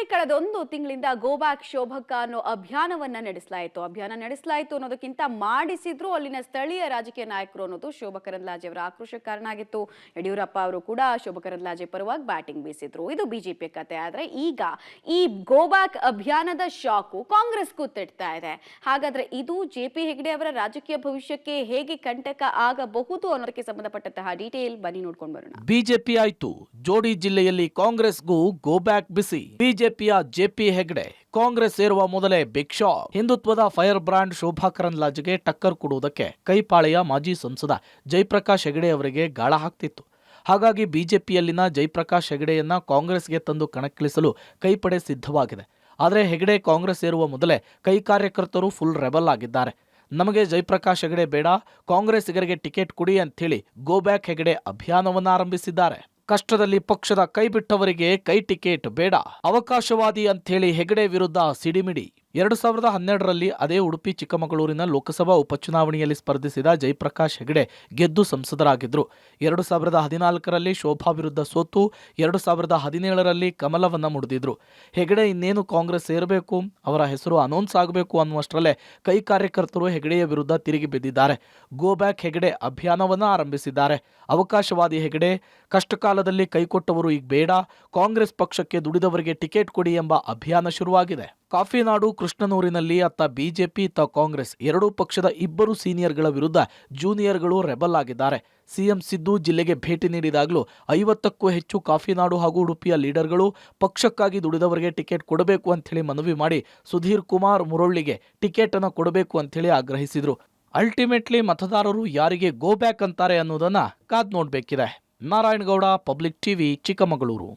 ರಾಜ್ಯದಲ್ಲಿ ಕಳೆದ 1 ತಿಂಗಳಿಂದ ಗೋ ಬ್ಯಾಕ್ ಶೋಭಕ್ಕ ಅನ್ನೋ ಅಭಿಯಾನ ನಡೆಸಲಾಯಿತು ಅನ್ನೋದಕ್ಕಿಂತ ಮಾಡಿಸಿದ್ರು ಅಲ್ಲಿನ ಸ್ಥಳೀಯ ರಾಜಕೀಯ ನಾಯಕರು ಅನ್ನೋದು ಶೋಭಾ ಕರಂದ್ಲಾಜೆ ಅವರ ಆಕ್ರೋಶಕ್ಕೆ ಕಾರಣ ಆಗಿತ್ತು. ಯಡಿಯೂರಪ್ಪ ಅವರು ಕೂಡ ಶೋಭಾ ಕರಂದ್ಲಾಜೆ ಪರವಾಗಿ ಬ್ಯಾಟಿಂಗ್ ಬೀಸಿದ್ರು. ಇದು ಬಿಜೆಪಿ ಕತೆ. ಆದ್ರೆ ಈಗ ಈ ಗೋ ಬ್ಯಾಕ್ ಅಭಿಯಾನದ ಶಾಕು ಕಾಂಗ್ರೆಸ್ಗೂ ತಟ್ತಾ ಇದೆ. ಹಾಗಾದ್ರೆ ಇದು ಜೆಪಿ ಹೆಗ್ಡೆ ಅವರ ರಾಜಕೀಯ ಭವಿಷ್ಯಕ್ಕೆ ಹೇಗೆ ಕಂಟಕ ಆಗಬಹುದು ಅನ್ನೋದಕ್ಕೆ ಸಂಬಂಧಪಟ್ಟಂತಹ ಡೀಟೇಲ್ ಬನ್ನಿ ನೋಡ್ಕೊಂಡು ಬರೋಣ. ಬಿಜೆಪಿ ಆಯ್ತು, ಜೋಡಿ ಜಿಲ್ಲೆಯಲ್ಲಿ ಕಾಂಗ್ರೆಸ್ಗೂ ಗೋ ಬ್ಯಾಕ್ ಬಿಸಿ. ಬಿಜೆಪಿಯ ಜೆಪಿ ಹೆಗ್ಡೆ ಕಾಂಗ್ರೆಸ್ ಸೇರುವ ಮೊದಲೇ ಬಿಗ್ ಶಾಕ್. ಹಿಂದುತ್ವದ ಫೈರ್ ಬ್ರಾಂಡ್ ಶೋಭಾ ಕರಂದ್ಲಾಜೆಗೆ ಟಕ್ಕರ್ ಕೊಡುವುದಕ್ಕೆ ಕೈಪಾಳೆಯ ಮಾಜಿ ಸಂಸದ ಜಯಪ್ರಕಾಶ್ ಹೆಗಡೆ ಅವರಿಗೆ ಗಾಳ ಹಾಕ್ತಿತ್ತು. ಹಾಗಾಗಿ ಬಿಜೆಪಿಯಲ್ಲಿನ ಜಯಪ್ರಕಾಶ್ ಹೆಗಡೆಯನ್ನ ಕಾಂಗ್ರೆಸ್ಗೆ ತಂದು ಕಣಕ್ಕಿಳಿಸಲು ಕೈಪಡೆ ಸಿದ್ಧವಾಗಿದೆ. ಆದರೆ ಹೆಗಡೆ ಕಾಂಗ್ರೆಸ್ ಸೇರುವ ಮೊದಲೇ ಕೈ ಕಾರ್ಯಕರ್ತರು ಫುಲ್ ರೆಬಲ್ ಆಗಿದ್ದಾರೆ. ನಮಗೆ ಜಯಪ್ರಕಾಶ್ ಹೆಗಡೆ ಬೇಡ, ಕಾಂಗ್ರೆಸ್ಸಿಗರಿಗೆ ಟಿಕೆಟ್ ಕೊಡಿ ಅಂತೇಳಿ ಗೋ ಬ್ಯಾಕ್ ಹೆಗಡೆ ಅಭಿಯಾನವನ್ನು ಆರಂಭಿಸಿದ್ದಾರೆ. ಕಷ್ಟದಲ್ಲಿ ಪಕ್ಷದ ಕೈ ಬಿಟ್ಟವರಿಗೆ ಕೈ ಟಿಕೆಟ್ ಬೇಡ, ಅವಕಾಶವಾದಿ ಅಂಥೇಳಿ ಹೆಗಡೆ ವಿರುದ್ಧ ಸಿಡಿಮಿಡಿ. 2012ರಲ್ಲಿ ಅದೇ ಉಡುಪಿ ಚಿಕ್ಕಮಗಳೂರಿನ ಲೋಕಸಭಾ ಉಪಚುನಾವಣೆಯಲ್ಲಿ ಸ್ಪರ್ಧಿಸಿದ ಜಯಪ್ರಕಾಶ್ ಹೆಗಡೆ ಗೆದ್ದು ಸಂಸದರಾಗಿದ್ದರು. 2014ರಲ್ಲಿ ಶೋಭಾ ವಿರುದ್ಧ ಸೋತು 2017ರಲ್ಲಿ ಕಮಲವನ್ನ ಮುಡಿದಿದ್ರು. ಹೆಗಡೆ ಇನ್ನೇನು ಕಾಂಗ್ರೆಸ್ ಸೇರಬೇಕು, ಅವರ ಹೆಸರು ಅನೌನ್ಸ್ ಆಗಬೇಕು ಅನ್ನುವಷ್ಟರಲ್ಲೇ ಕೈ ಕಾರ್ಯಕರ್ತರು ಹೆಗಡೆಯ ವಿರುದ್ಧ ತಿರುಗಿ ಬಿದ್ದಿದ್ದಾರೆ. ಗೋ ಬ್ಯಾಕ್ ಹೆಗಡೆ ಅಭಿಯಾನವನ್ನ ಆರಂಭಿಸಿದ್ದಾರೆ. ಅವಕಾಶವಾದಿ ಹೆಗಡೆ, ಕಷ್ಟಕಾಲದಲ್ಲಿ ಕೈಕೊಟ್ಟವರು ಈಗ ಬೇಡ, ಕಾಂಗ್ರೆಸ್ ಪಕ್ಷಕ್ಕೆ ದುಡಿದವರಿಗೆ ಟಿಕೆಟ್ ಕೊಡಿ ಎಂಬ ಅಭಿಯಾನ ಶುರುವಾಗಿದೆ. ಕಾಫಿನಾಡು ಕೃಷ್ಣನೂರಿನಲ್ಲಿ ಅತ್ತ ಬಿಜೆಪಿ ಇತ್ತ ಕಾಂಗ್ರೆಸ್ ಎರಡೂ ಪಕ್ಷದ ಇಬ್ಬರು ಸೀನಿಯರ್ಗಳ ವಿರುದ್ಧ ಜೂನಿಯರ್ಗಳು ರೆಬಲ್ ಆಗಿದ್ದಾರೆ. ಸಿಎಂ ಸಿದ್ದು ಜಿಲ್ಲೆಗೆ ಭೇಟಿ ನೀಡಿದಾಗಲೂ 50ಕ್ಕೂ ಹೆಚ್ಚು ಕಾಫಿನಾಡು ಹಾಗೂ ಉಡುಪಿಯ ಲೀಡರ್ಗಳು ಪಕ್ಷಕ್ಕಾಗಿ ದುಡಿದವರಿಗೆ ಟಿಕೆಟ್ ಕೊಡಬೇಕು ಅಂಥೇಳಿ ಮನವಿ ಮಾಡಿ ಸುಧೀರ್ ಕುಮಾರ್ ಮುರೊಳ್ಳಿಗೆ ಟಿಕೆಟ್ ಅನ್ನು ಕೊಡಬೇಕು ಅಂಥೇಳಿ ಆಗ್ರಹಿಸಿದ್ರು. ಅಲ್ಟಿಮೇಟ್ಲಿ ಮತದಾರರು ಯಾರಿಗೆ ಗೋ ಬ್ಯಾಕ್ ಅಂತಾರೆ ಅನ್ನೋದನ್ನ ಕಾದ್ ನೋಡ್ಬೇಕಿದೆ. Narayana Gowda, public TV, Chikkamagaluru.